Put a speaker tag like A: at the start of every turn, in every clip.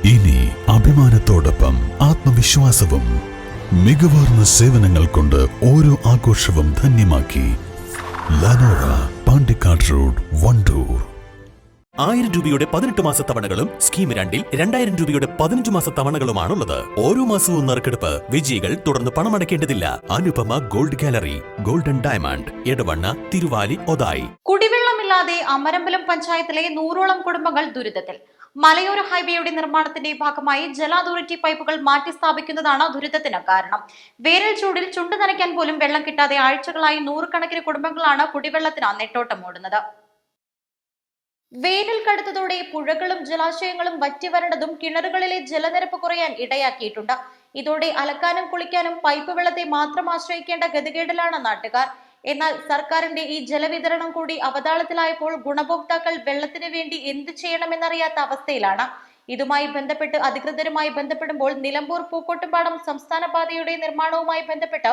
A: ഇനി അഭിമാനത്തോടൊപ്പം ആത്മവിശ്വാസവും മികവാർന്ന സേവനങ്ങൾ കൊണ്ട് ഓരോ ആഘോഷവും ധന്യമാക്കി. ലനോറ, പാണ്ടിക്കാട് റോഡ്, വണ്ടൂർ.
B: 1000 രൂപയുടെ 18 മാസ തവണകളും സ്കീം 2-ൽ 2000 രൂപയുടെ 15 മാസ തവണകളുമാണുള്ളത്. ഓരോ മാസവും നറുക്കെടുപ്പ്. വിജയികൾ തുടർന്ന് പണമടയ്ക്കേണ്ടതില്ല. Anupama gold gallery, golden diamond, Edavanna, Thiruvali, Othayi.
C: കുടിവെള്ളമില്ലാതെ അമരമ്പലം പഞ്ചായത്തിലെ 100ഓളം കുടുംബങ്ങൾ ദുരിതത്തിൽ. മലയോര ഹൈവേയുടെ നിർമ്മാണത്തിന്റെ ഭാഗമായി ജല അതോറിറ്റി പൈപ്പുകൾ മാറ്റി സ്ഥാപിക്കുന്നതാണ് ദുരിതത്തിന് കാരണം. വേനൽ ചൂടിൽ ചുണ്ടു നനയ്ക്കാൻ പോലും വെള്ളം കിട്ടാതെ ആഴ്ചകളായി നൂറുകണക്കിന് കുടുംബങ്ങളാണ് കുടിവെള്ളത്തിന് നെട്ടോട്ടമോടുന്നത്. വേനൽ കടുത്തതോടെ പുഴകളും ജലാശയങ്ങളും വറ്റിവരണ്ടതും കിണറുകളിലെ ജലനിരപ്പ് കുറയാൻ ഇടയാക്കിയിട്ടുണ്ട്. ഇതോടെ അലക്കാനും കുളിക്കാനും പൈപ്പ് വെള്ളത്തെ മാത്രം ആശ്രയിക്കേണ്ട ഗതികേടിലാണ് നാട്ടുകാർ. എന്നാൽ സർക്കാരിന്റെ ഈ ജലവിതരണം കൂടി അവതാളത്തിലായപ്പോൾ ഗുണഭോക്താക്കൾ വെള്ളത്തിന് വേണ്ടി എന്ത് ചെയ്യണമെന്നറിയാത്ത അവസ്ഥയിലാണ്. ഇതുമായി ബന്ധപ്പെട്ട് അധികൃതരുമായി ബന്ധപ്പെടുമ്പോൾ നിലമ്പൂർ പൂക്കോട്ടുംപാടം സംസ്ഥാന പാതയുടെ നിർമ്മാണവുമായി ബന്ധപ്പെട്ട്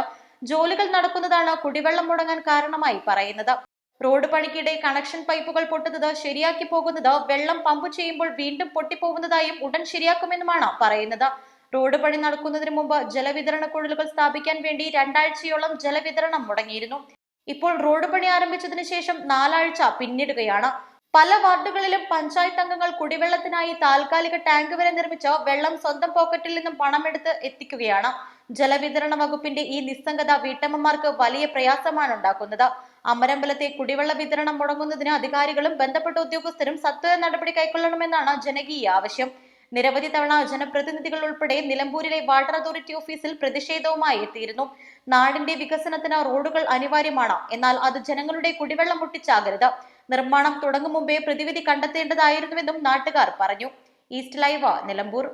C: ജോലികൾ നടക്കുന്നതാണ് കുടിവെള്ളം മുടങ്ങാൻ കാരണമായി പറയുന്നത്. റോഡ് പണിക്കിടെ കണക്ഷൻ പൈപ്പുകൾ പൊട്ടുന്നത്, ശരിയാക്കി പോകുന്നത്, വെള്ളം പമ്പ് ചെയ്യുമ്പോൾ വീണ്ടും പൊട്ടിപ്പോകുന്നതായും ഉടൻ ശരിയാക്കുമെന്നുമാണ് പറയുന്നത്. റോഡ് പണി നടക്കുന്നതിന് മുമ്പ് ജലവിതരണ കുഴലുകൾ സ്ഥാപിക്കാൻ വേണ്ടി 2 ആഴ്ചയോളം ജലവിതരണം മുടങ്ങിയിരുന്നു. ഇപ്പോൾ റോഡ് പണി ആരംഭിച്ചതിന് ശേഷം 4 ആഴ്ച പിന്നിടുകയാണ്. പല വാർഡുകളിലും പഞ്ചായത്ത് അംഗങ്ങൾ കുടിവെള്ളത്തിനായി താൽക്കാലിക ടാങ്ക് വരെ നിർമ്മിച്ച് വെള്ളം സ്വന്തം പോക്കറ്റിൽ നിന്നും പണമെടുത്ത് എത്തിക്കുകയാണ്. ജലവിതരണ വകുപ്പിന്റെ ഈ നിസ്സംഗത വീട്ടമ്മമാർക്ക് വലിയ പ്രയാസമാണ് ഉണ്ടാക്കുന്നത്. അമരമ്പലത്തെ കുടിവെള്ള വിതരണം മുടങ്ങുന്നതിന് അധികാരികളും ബന്ധപ്പെട്ട ഉദ്യോഗസ്ഥരും സത്വര നടപടി കൈക്കൊള്ളണമെന്നാണ് ജനകീയ ആവശ്യം. നിരവധി തവണ ജനപ്രതിനിധികൾ ഉൾപ്പെടെ നിലമ്പൂരിലെ വാട്ടർ അതോറിറ്റി ഓഫീസിൽ പ്രതിഷേധവുമായി എത്തിയിരുന്നു. നാടിന്റെ വികസനത്തിന് റോഡുകൾ അനിവാര്യമാണ്. എന്നാൽ അത് ജനങ്ങളുടെ കുടിവെള്ളം മുട്ടിച്ചാകരുത്. നിർമ്മാണം തുടങ്ങും മുമ്പേ പ്രതിവിധി കണ്ടെത്തേണ്ടതായിരുന്നുവെന്നും നാട്ടുകാർ പറഞ്ഞു. East live, Nilambur.